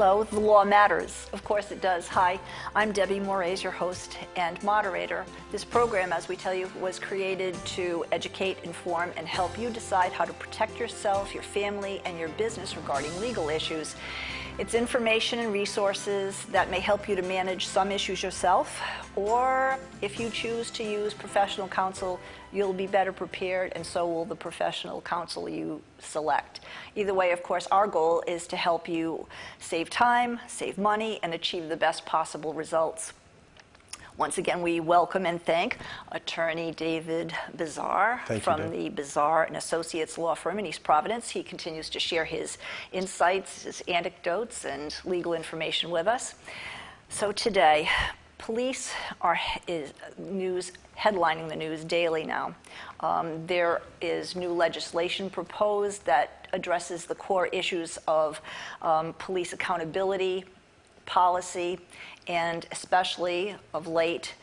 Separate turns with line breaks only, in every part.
Hello, the law matters. Of course it does. Hi, I'm Debbie Moraes, your host and moderator. This program, as we tell you, was created to educate, inform, and help you decide how to protect yourself, your family, and your business regarding legal issues. It's information and resources that may help you to manage some issues yourself, or if you choose to use professional counsel, you'll be better prepared, and so will the professional counsel you select. Either way, of course, our goal is to help you save time, save money, and achieve the best possible results. Once again, we welcome and thank Attorney David Bazar from the Bazar and Associates law firm in East Providence. He continues to share his insights, his anecdotes, and legal information with us. So today, police are headlining the news daily now. There is new legislation proposed that addresses the core issues of police accountability, policy, and especially of late,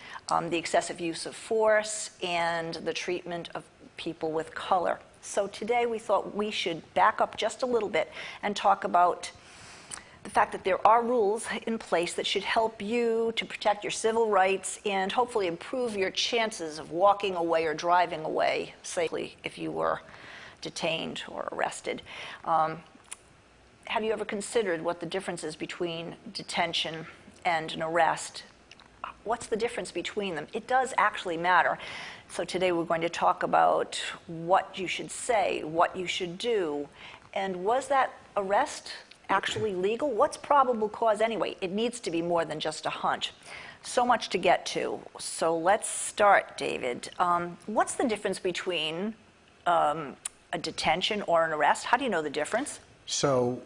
the excessive use of force and the treatment of people with color. So today we thought we should back up just a little bit and talk about the fact that there are rules in place that should help you to protect your civil rights and hopefully improve your chances of walking away or driving away safely if you were detained or arrested. Have you ever considered what the difference is between detention and an arrest? What's the difference between them? It does actually matter. So today we're going to talk about what you should say, what you should do, and was that arrest actually legal? What's probable cause anyway? It needs to be more than just a hunch. So much to get to. So let's start, David. What's the difference between a detention or an arrest? How do you know the difference?
So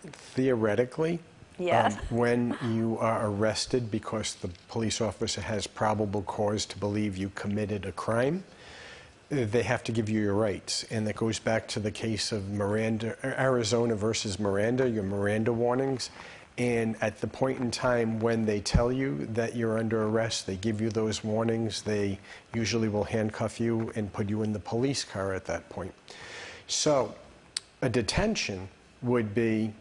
theoretically,
yes.
When you are arrested because the police officer has probable cause to believe you committed a crime, they have to give you your rights. And that goes back to the case of Miranda, Arizona versus Miranda, your Miranda warnings. And at the point in time when they tell you that you're under arrest, they give you those warnings. They usually will handcuff you and put you in the police car at that point. So a detention would be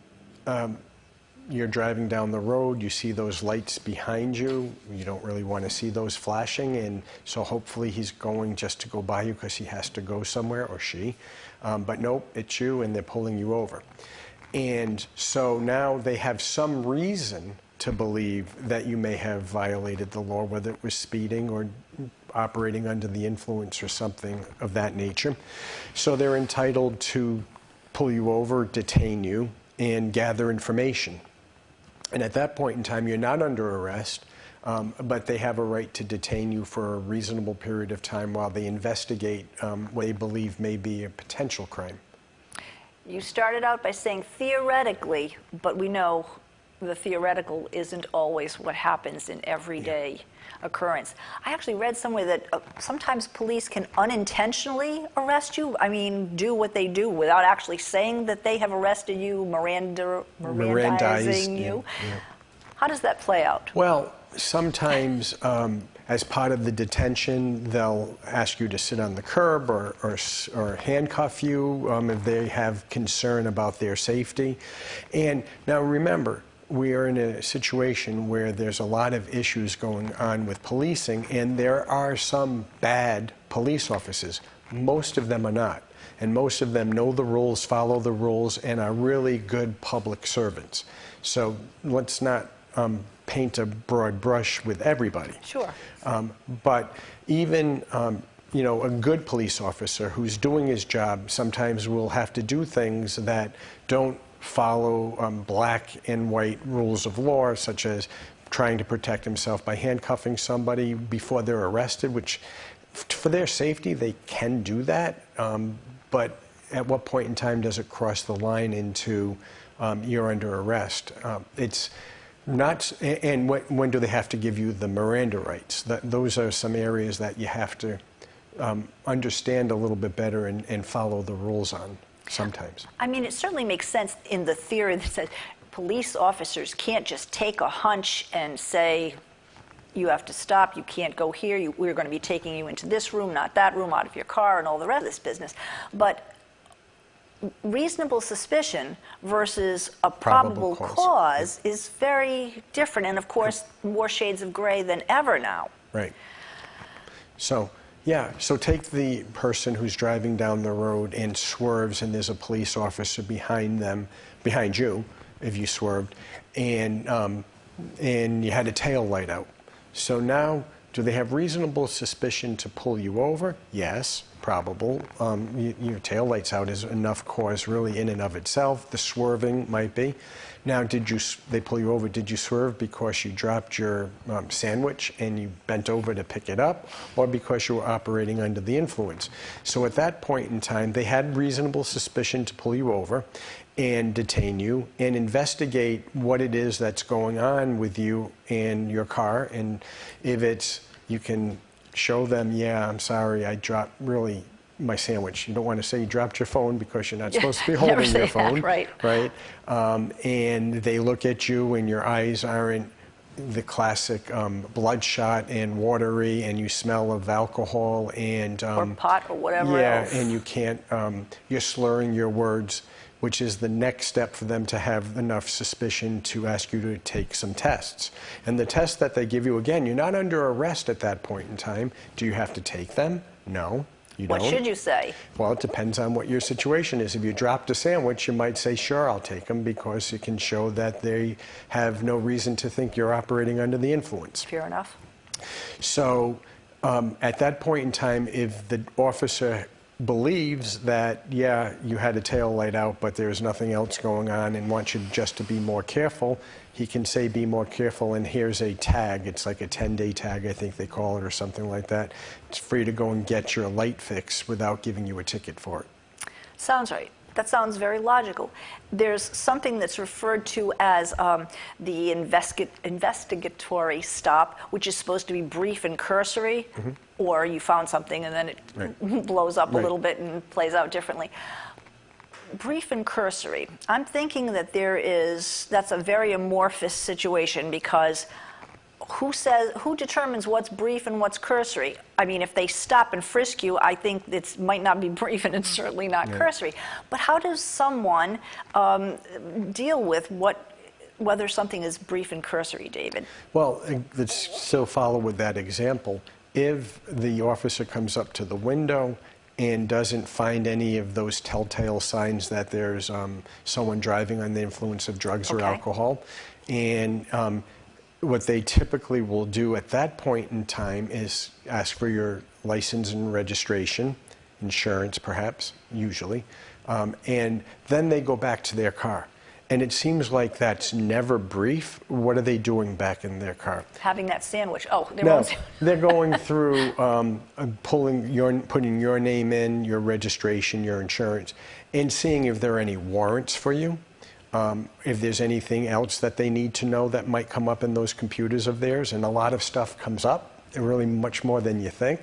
you're driving down the road, you see those lights behind you, you don't really want to see those flashing, and so hopefully he's going just to go by you because he has to go somewhere, or she, but nope, it's you and they're pulling you over. And so now they have some reason to believe that you may have violated the law, whether it was speeding or operating under the influence or something of that nature. So they're entitled to pull you over, detain you, and gather information. And at that point in time, you're not under arrest, but they have a right to detain you for a reasonable period of time while they investigate what they believe may be a potential crime.
You started out by saying theoretically, but we know the theoretical isn't always what happens in everyday occurrence. I actually read somewhere that sometimes police can unintentionally arrest you. I mean, do what they do without actually saying that they have arrested you, Mirandizing you.
Yeah.
How does that play out?
Well, sometimes as part of the detention, they'll ask you to sit on the curb or handcuff you if they have concern about their safety. And now remember, we are in a situation where there's a lot of issues going on with policing, and there are some bad police officers. Most of them are not. And most of them know the rules, follow the rules, and are really good public servants. So let's not paint a broad brush with everybody.
Sure.
But even you know, a good police officer who's doing his job sometimes will have to do things that don't follow black and white rules of law, such as trying to protect himself by handcuffing somebody before they're arrested, which for their safety, they can do that. But at what point in time does it cross the line into you're under arrest? It's not, and when do they have to give you the Miranda rights? Those are some areas that you have to understand a little bit better and follow the rules on. Sometimes. I mean, it certainly makes sense in the theory that says police officers can't just take a hunch and say, you have to stop, you can't go here, we're going to be taking you into this room, not that room, out of your car, and all the rest of this business. But
reasonable suspicion versus a
Probable
probable
cause.
cause is very different, and of course, more shades of gray than ever now.
Right. So, yeah, so take the person who's driving down the road and swerves, and there's a police officer behind you, if you swerved, and you had a tail light out. So now, do they have reasonable suspicion to pull you over? Yes, probable. Your tail light's out is enough cause really in and of itself. The swerving might be. Now, they pull you over, did you swerve because you dropped your sandwich and you bent over to pick it up, or because you were operating under the influence? So at that point in time, they had reasonable suspicion to pull you over and detain you and investigate what it is that's going on with you and your car. And if it's, you can show them, yeah, I'm sorry, I dropped really my sandwich. You don't want to say you dropped your phone because you're not supposed to be holding your phone.
That,
right? And they look at you and your eyes aren't the classic bloodshot and watery, and you smell of alcohol and
or pot or whatever else.
And you can't, you're slurring your words, which is the next step for them to have enough suspicion to ask you to take some tests. And the tests that they give you, again, you're not under arrest at that point in time. Do you have to take them? No.
What should you say?
Well, it depends on what your situation is. If you dropped a sandwich, you might say, sure, I'll take them, because it can show that they have no reason to think you're operating under the influence.
Fair enough.
So at that point in time, if the officer believes that, yeah, you had a tail light out, but there's nothing else going on and wants you just to be more careful, he can say, be more careful, and here's a tag. It's like a 10-day tag, I think they call it, or something like that. It's free to go and get your light fixed without giving you a ticket for it.
Sounds right. That sounds very logical. There's something that's referred to as the investigatory stop, which is supposed to be brief and cursory, or you found something and then it blows up a little bit and plays out differently. Brief and cursory. I'm thinking that that's a very amorphous situation, because who determines what's brief and what's cursory? I mean, if they stop and frisk you, I think it might not be brief and it's certainly not cursory. But how does someone deal with whether something is brief and cursory, David?
Well, let's still follow with that example. If the officer comes up to the window and doesn't find any of those telltale signs that there's someone driving under the influence of drugs or alcohol, and what they typically will do at that point in time is ask for your license and registration, insurance perhaps, usually, and then they go back to their car. And it seems like that's never brief. What are they doing back in their car?
Having that sandwich. Oh,
they're going through putting your name in, your registration, your insurance, and seeing if there are any warrants for you. If there's anything else that they need to know that might come up in those computers of theirs, and a lot of stuff comes up, really much more than you think.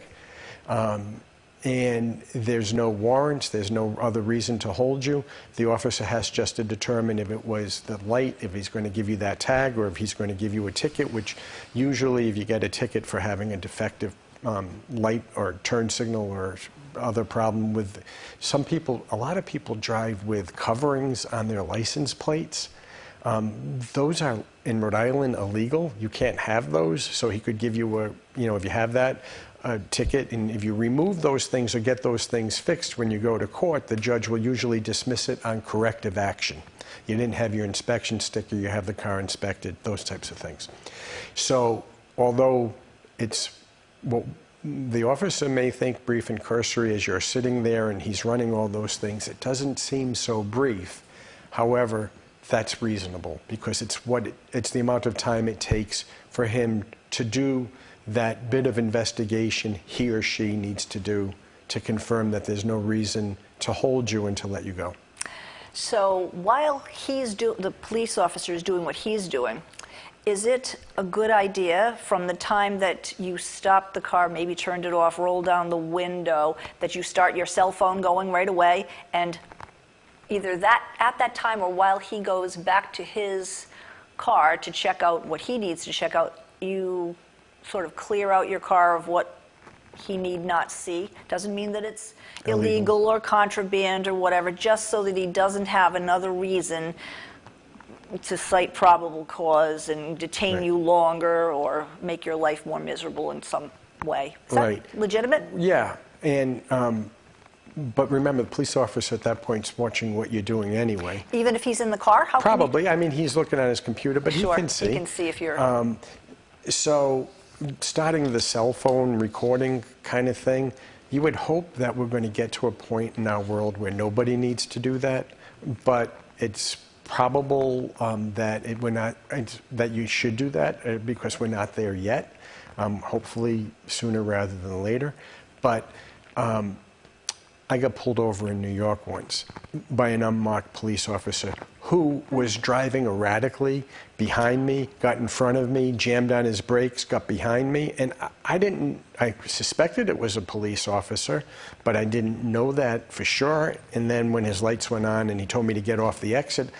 And there's no warrants, there's no other reason to hold you. The officer has just to determine if it was the light, if he's going to give you that tag, or if he's going to give you a ticket, which usually if you get a ticket for having a defective light or turn signal or other problem with some people, a lot of people drive with coverings on their license plates. Those are in Rhode Island illegal. You can't have those. So he could give you a, if you have that, a ticket, and if you remove those things or get those things fixed when you go to court, the judge will usually dismiss it on corrective action. You didn't have your inspection sticker, you have the car inspected, those types of things. So although it's what the officer may think brief and cursory as you're sitting there and he's running all those things, it doesn't seem so brief. However, that's reasonable, because it's the amount of time it takes for him to do that bit of investigation he or she needs to do to confirm that there's no reason to hold you and to let you go.
So while the police officer is doing what he's doing, is it a good idea from the time that you stop the car, maybe turned it off, roll down the window, that you start your cell phone going right away, and either at that time or while he goes back to his car to check out what he needs to check out, you sort of clear out your car of he need not see. Doesn't mean that it's illegal or contraband or whatever, just so that he doesn't have another reason to cite probable cause and detain you longer or make your life more miserable in some way. Is that legitimate?
Yeah, and but remember, the police officer at that point's watching what you're doing anyway.
Even if he's in the car? How
Probably. I mean, he's looking at his computer, but he can see.
He can see if you're...
So starting the cell phone recording kind of thing, you would hope that we're going to get to a point in our world where nobody needs to do that, but it's probable that you should do that because we're not there yet. Hopefully sooner rather than later. But I got pulled over in New York once by an unmarked police officer who was driving erratically behind me, got in front of me, jammed on his brakes, got behind me, and I suspected it was a police officer, but I didn't know that for sure. And then when his lights went on and he told me to get off the exit,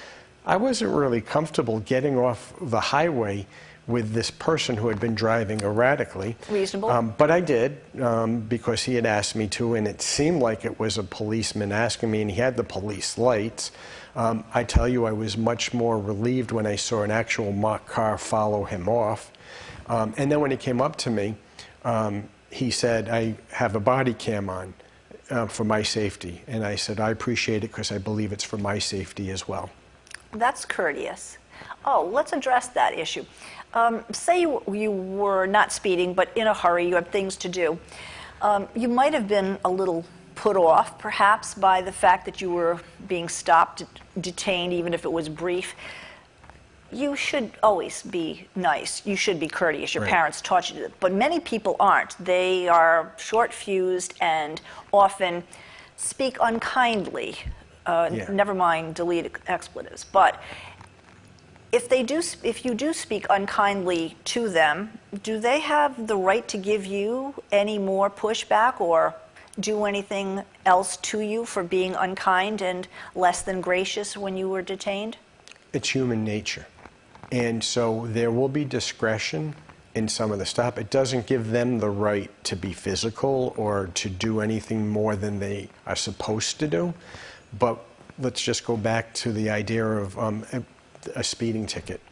I wasn't really comfortable getting off the highway with this person who had been driving erratically.
Reasonable.
But I did, because he had asked me to, and it seemed like it was a policeman asking me, and he had the police lights. I tell you, I was much more relieved when I saw an actual marked car follow him off. And then when he came up to me, he said, I have a body cam on for my safety. And I said, I appreciate it because I believe it's for my safety as well.
That's courteous. Oh, let's address that issue. Say you were not speeding, but in a hurry, you had things to do. You might have been a little put off, perhaps, by the fact that you were being stopped, detained, even if it was brief. You should always be nice. You should be courteous. Your parents taught you to. But many people aren't. They are short-fused and often speak unkindly. Never mind delete expletives. But if you do speak unkindly to them, do they have the right to give you any more pushback or do anything else to you for being unkind and less than gracious when you were detained?
It's human nature. And so there will be discretion in some of the stop. It doesn't give them the right to be physical or to do anything more than they are supposed to do. But let's just go back to the idea of a speeding ticket.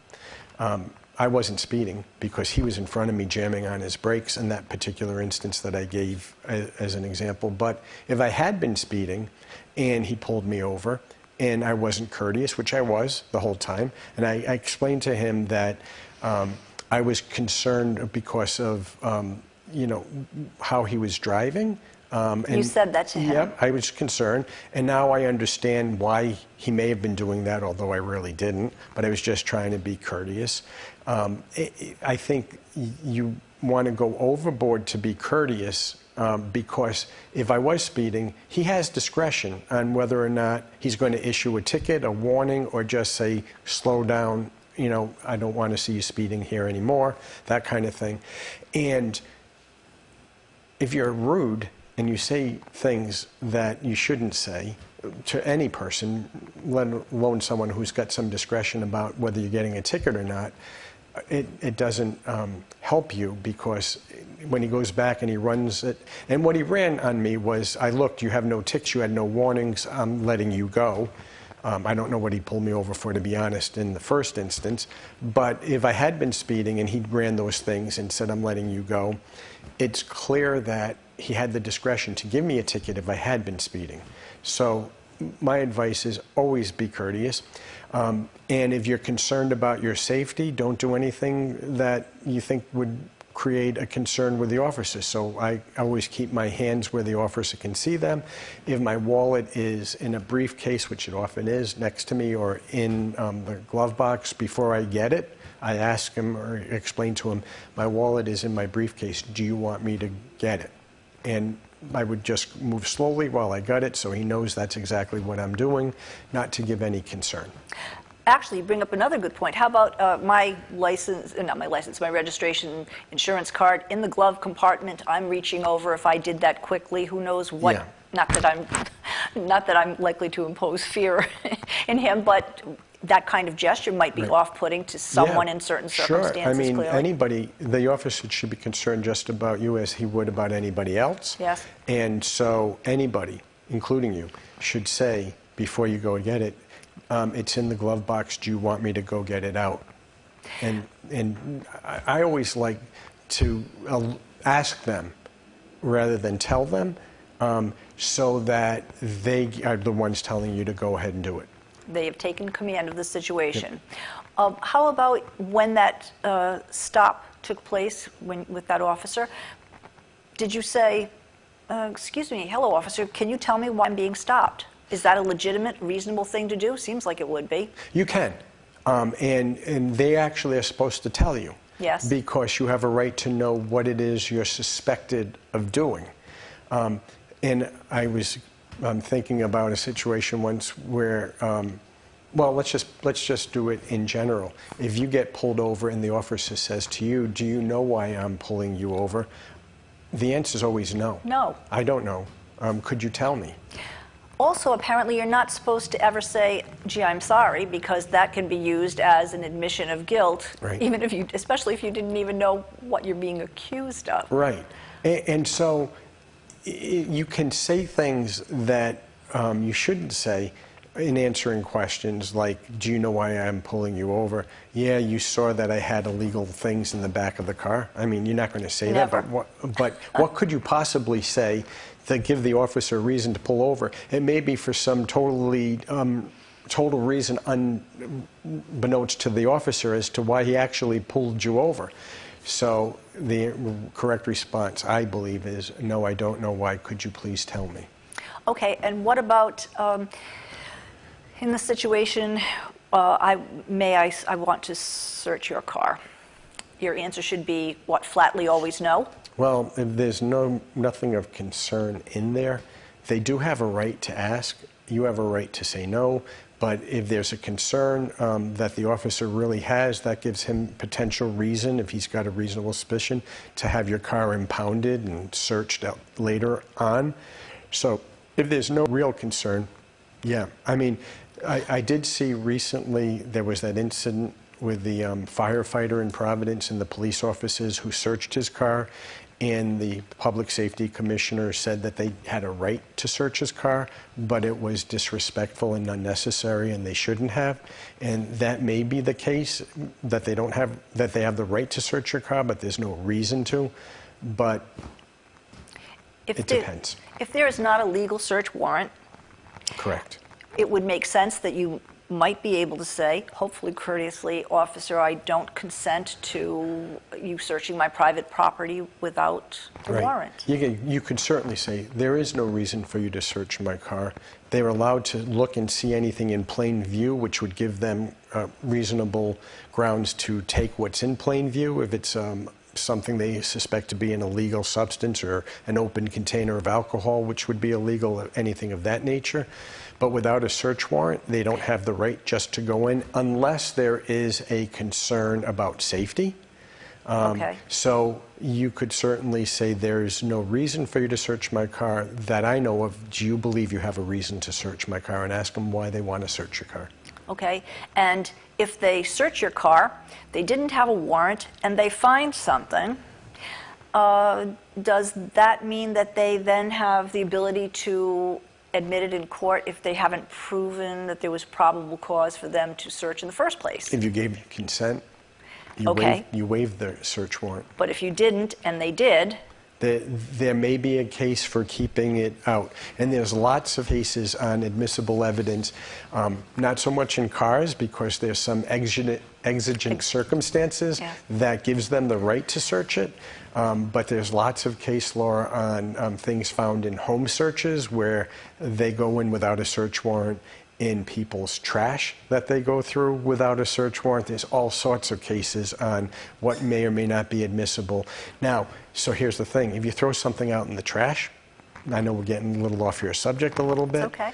I wasn't speeding because he was in front of me jamming on his brakes in that particular instance that I gave as an example. But if I had been speeding and he pulled me over and I wasn't courteous, which I was the whole time, and I explained to him that I was concerned because of how he was driving.
You said that to him?
Yep, I was concerned, and now I understand why he may have been doing that, although I really didn't, but I was just trying to be courteous. I think you want to go overboard to be courteous because if I was speeding, he has discretion on whether or not he's going to issue a ticket, a warning, or just say, slow down, I don't want to see you speeding here anymore, that kind of thing. And if you're rude, and you say things that you shouldn't say to any person, let alone someone who's got some discretion about whether you're getting a ticket or not, it doesn't help you because when he goes back and he runs it, and what he ran on me was, I looked, you have no tickets, you had no warnings, I'm letting you go. I don't know what he pulled me over for, to be honest, in the first instance, but if I had been speeding and he ran those things and said, I'm letting you go, it's clear that he had the discretion to give me a ticket if I had been speeding. So my advice is always be courteous. And if you're concerned about your safety, don't do anything that you think would create a concern with the officer. So I always keep my hands where the officer can see them. If my wallet is in a briefcase, which it often is, next to me or in the glove box before I get it, I ask him or explain to him, my wallet is in my briefcase, do you want me to get it? And I would just move slowly while I got it so he knows that's exactly what I'm doing, not to give any concern.
Actually, you bring up another good point. How about my registration insurance card in the glove compartment? I'm reaching over. If I did that quickly, who knows what? Yeah. Not that I'm likely to impose fear in him, but that kind of gesture might be
Right.
off-putting to someone
Yeah,
in certain
sure.
circumstances,
I mean,
clearly.
anybody, the officer should be concerned just about you as he would about anybody else.
Yes.
And so anybody, including you, should say before you go get it, it's in the glove box, do you want me to go get it out? And I always like to ask them rather than tell them, so that they are the ones telling you to go ahead and do it.
They have taken command of the situation. How about when that stop took place with that officer? Did you say, excuse me, hello, officer, can you tell me why I'm being stopped? Is that a legitimate, reasonable thing to do? Seems like it would be.
You can. And they actually are supposed to tell you.
Yes.
Because you have a right to know what it is you're suspected of doing. And I was thinking about a situation once where, well, let's just do it in general. If you get pulled over and the officer says to you, do you know why I'm pulling you over? The answer is always no.
No.
I don't know. Could you tell me?
Also, apparently, you're not supposed to ever say, gee, I'm sorry, because that can be used as an admission of guilt,
Right.
even if you, especially if you didn't even know what you're being accused of.
Right. And so you can say things that you shouldn't say in answering questions like, do you know why I'm pulling you over? Yeah, you saw that I had illegal things in the back of the car. I mean, you're not going to say
Never.
that, but what could you possibly say to give the officer a reason to pull over? It may be for some total reason unbeknownst to the officer as to why he actually pulled you over. So the correct response, I believe, is no, I don't know why. Could you please tell me?
Okay, and what about in the situation, I want to search your car? Your answer should be, what, flatly always no?
Well, if there's nothing of concern in there, they do have a right to ask. You have a right to say no. But if there's a concern that the officer really has, that gives him potential reason, if he's got a reasonable suspicion, to have your car impounded and searched out later on. So if there's no real concern, yeah. I mean, I did see recently there was that incident with the firefighter in Providence and the police officers who searched his car, and the public safety commissioner said that they had a right to search his car, but it was disrespectful and unnecessary, and they shouldn't have. And that may be the case, that they have the right to search your car, but there's no reason to. But it depends.
If there is not a legal search warrant,
Correct.
it would make sense that you might be able to say, hopefully courteously, officer, I don't consent to you searching my private property without a warrant.
You could certainly say, there is no reason for you to search my car. They're allowed to look and see anything in plain view, which would give them reasonable grounds to take what's in plain view if it's something they suspect to be an illegal substance or an open container of alcohol, which would be illegal, anything of that nature. But without a search warrant, they don't have the right just to go in unless there is a concern about safety.
Okay.
So you could certainly say there's no reason for you to search my car that I know of. Do you believe you have a reason to search my car? And ask them why they want to search your car.
Okay, and if they search your car, they didn't have a warrant, and they find something, does that mean that they then have the ability to admit it in court if they haven't proven that there was probable cause for them to search in the first place?
If you gave consent, you waived the search warrant.
But if you didn't, and they did,
there may be a case for keeping it out. And there's lots of cases on admissible evidence, not so much in cars because there's some exigent circumstances that gives them the right to search it. But there's lots of case law on things found in home searches where they go in without a search warrant, in people's trash that they go through without a search warrant. There's all sorts of cases on what may or may not be admissible. Now, so here's the thing. If you throw something out in the trash, I know we're getting a little off your subject a little bit.
Okay.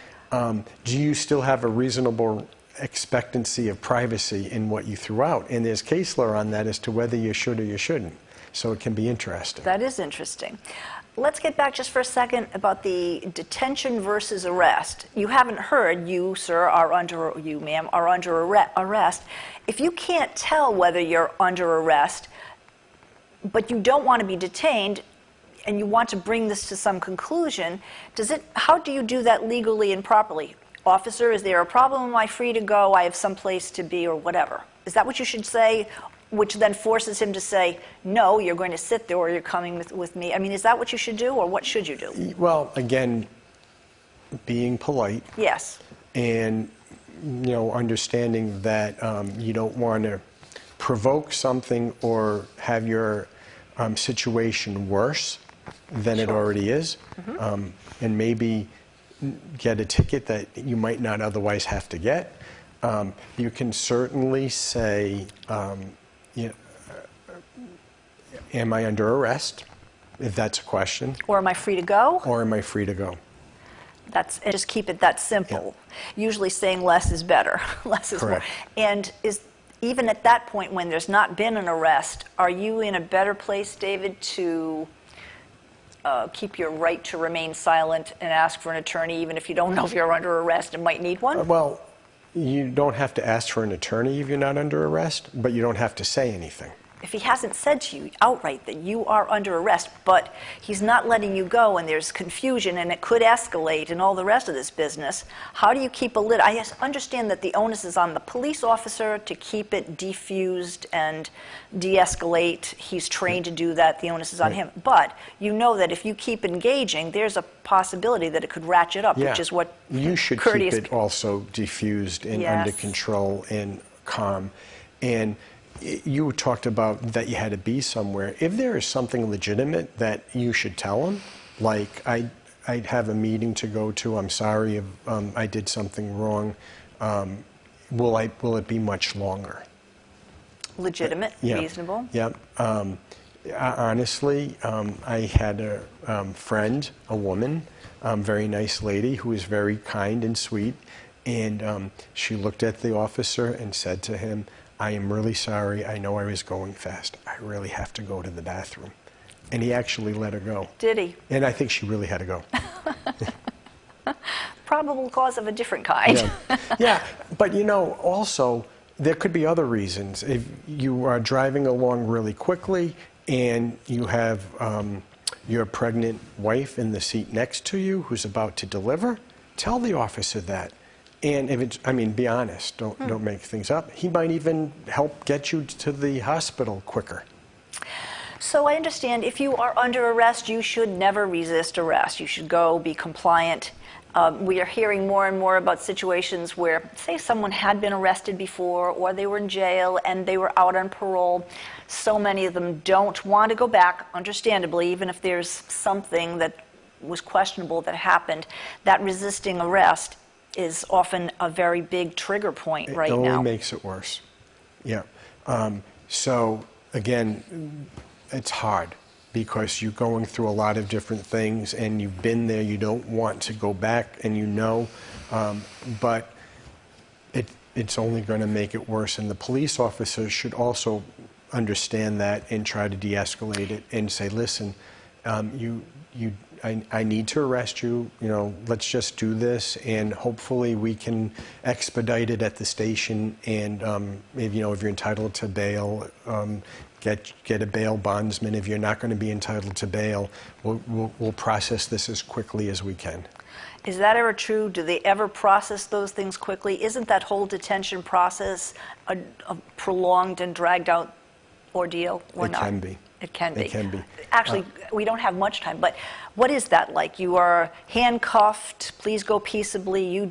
Do you still have a reasonable expectancy of privacy in what you threw out? And there's case law on that as to whether you should or you shouldn't. So it can be interesting.
That is interesting. Let's get back just for a second about the detention versus arrest. You haven't heard, you, sir, are under, you, ma'am, are under arrest. If you can't tell whether you're under arrest, but you don't want to be detained, and you want to bring this to some conclusion, how do you do that legally and properly? Officer, is there a problem? Am I free to go? I have some place to be, or whatever. Is that what you should say, which then forces him to say, no, you're going to sit there or you're coming with me? I mean, is that what you should do, or what should you do?
Well, again, being polite.
Yes.
And, understanding that you don't want to provoke something or have your situation worse than it already is, and maybe get a ticket that you might not otherwise have to get. You can certainly say, am I under arrest, if that's a question.
Or am I free to go?
Or am I free to go?
And just keep it that simple. Yeah. Usually saying less is better. Less is
Correct.
more. And even at that point, when there's not been an arrest, are you in a better place, David, to keep your right to remain silent and ask for an attorney, even if you don't know if you're under arrest and might need one?
Well, you don't have to ask for an attorney if you're not under arrest, but you don't have to say anything.
If he hasn't said to you outright that you are under arrest, but he's not letting you go and there's confusion and it could escalate and all the rest of this business, how do you keep a lid? I understand that the onus is on the police officer to keep it defused and de-escalate. He's trained to do that. The onus is on him. But you know that if you keep engaging, there's a possibility that it could ratchet up, which is what
you should
courteous
keep it also diffused and under control and calm. And you talked about that you had to be somewhere. If there is something legitimate that you should tell them, like I have a meeting to go to, I'm sorry if I did something wrong, will it be much longer?
Legitimate, reasonable.
Yep. Honestly, I had a friend, a woman, very nice lady who was very kind and sweet, and she looked at the officer and said to him, I am really sorry. I know I was going fast. I really have to go to the bathroom. And he actually let her go.
Did he?
And I think she really had to go.
Probable cause of a different kind.
Yeah, but also, there could be other reasons. If you are driving along really quickly and you have your pregnant wife in the seat next to you who's about to deliver, tell the officer that. And if it's, be honest, don't make things up. He might even help get you to the hospital quicker.
So I understand if you are under arrest, you should never resist arrest. You should go, be compliant. We are hearing more and more about situations where, say, someone had been arrested before or they were in jail and they were out on parole. So many of them don't want to go back, understandably, even if there's something that was questionable that happened. That resisting arrest is often a very big trigger point right now.
It only makes it worse. Yeah. So, again, it's hard because you're going through a lot of different things and you've been there, you don't want to go back, and but it's only going to make it worse. And the police officers should also understand that and try to de-escalate it and say, listen, I need to arrest you, let's just do this, and hopefully we can expedite it at the station, and if you're entitled to bail, get a bail bondsman. If you're not going to be entitled to bail, we'll process this as quickly as we can.
Is that ever true? Do they ever process those things quickly? Isn't that whole detention process a prolonged and dragged out ordeal or not?
It can be.
It can be.
It can be.
Actually, we don't have much time, but what is that like? You are handcuffed, please go peaceably, you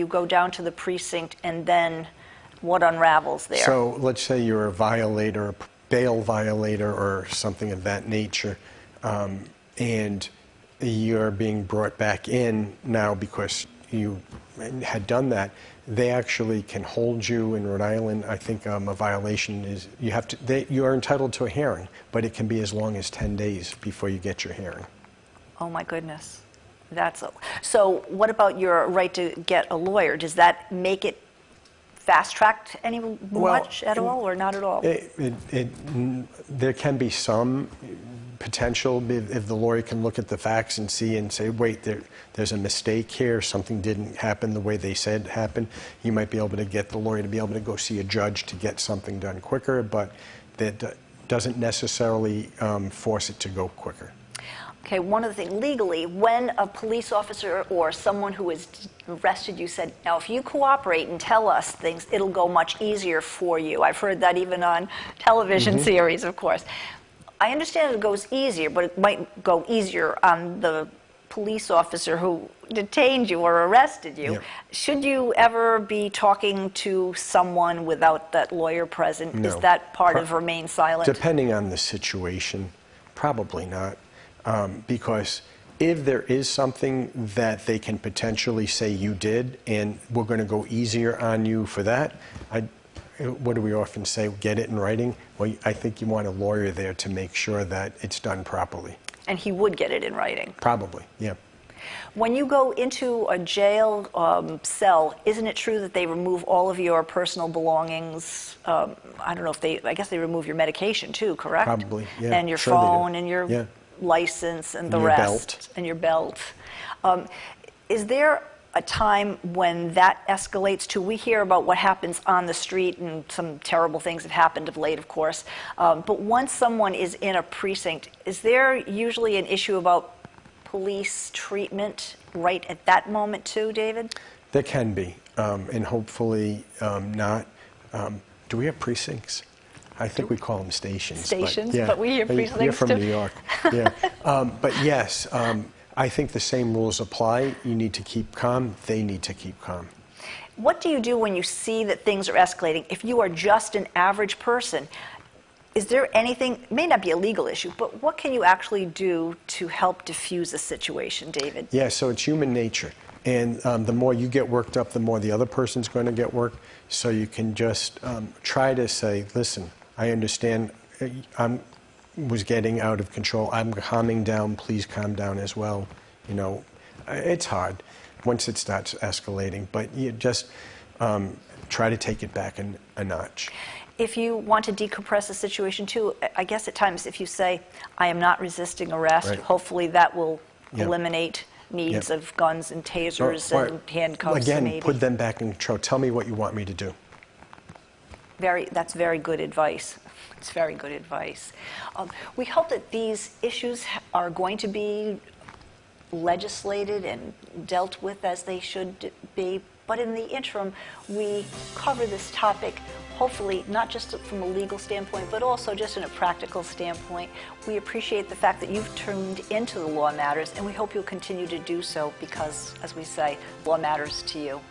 go down to the precinct, and then what unravels there?
So let's say you're a violator, a bail violator or something of that nature, and you're being brought back in now because you had done that. They actually can hold you in Rhode Island. I think a violation is you are entitled to a hearing, but it can be as long as 10 days before you get your hearing.
Oh my goodness. So what about your right to get a lawyer? Does that make it fast-tracked much at all or not at all?
There can be some potential, if the lawyer can look at the facts and see and say, wait, there's a mistake here, something didn't happen the way they said it happened, you might be able to get the lawyer to be able to go see a judge to get something done quicker, but that doesn't necessarily force it to go quicker.
Okay, one other thing, legally, when a police officer or someone who is arrested you said, now if you cooperate and tell us things, it'll go much easier for you. I've heard that even on television series, of course. I understand it goes easier, but it might go easier on the police officer who detained you or arrested you.
Yep.
Should you ever be talking to someone without that lawyer present?
No.
Is that part of remain silent?
Depending on the situation, probably not. Because if there is something that they can potentially say you did and we're going to go easier on you for that, what do we often say, get it in writing? Well, I think you want a lawyer there to make sure that it's done properly.
And he would get it in writing?
Probably, yeah.
When you go into a jail cell, isn't it true that they remove all of your personal belongings? I don't know if I guess they remove your medication too, correct?
Probably, yeah.
And your
Sure they do.
phone and your
Yeah.
license and the
your
rest.
belt.
And your belt. Is there a time when that escalates to, we hear about what happens on the street and some terrible things have happened of late, of course, but once someone is in a precinct, is there usually an issue about police treatment right at that moment too, David?
There can be, and hopefully not. Do we have precincts? I think we call them stations.
Stations, but we hear precincts
You're from
too.
New York. Yeah. But yes, I think the same rules apply. You need to keep calm. They need to keep calm.
What do you do when you see that things are escalating? If you are just an average person, is there anything, it may not be a legal issue, but what can you actually do to help diffuse a situation, David?
Yeah, so it's human nature. And the more you get worked up, the more the other person's going to get worked. So you can just try to say, listen, I understand I was getting out of control. I'm calming down. Please calm down as well. You know, it's hard once it starts escalating, but you just try to take it back a notch.
If you want to decompress the situation too, I guess at times if you say, I am not resisting arrest,
Right.
hopefully that will
Yep.
eliminate needs
Yep.
of guns and tasers
Or
and handcuffs.
again,
maybe.
put them back in control. Tell me what you want me to do.
That's very good advice. It's very good advice. We hope that these issues are going to be legislated and dealt with as they should be. But in the interim, we cover this topic, hopefully not just from a legal standpoint, but also just in a practical standpoint. We appreciate the fact that you've tuned into the Law Matters, and we hope you'll continue to do so because, as we say, law matters to you.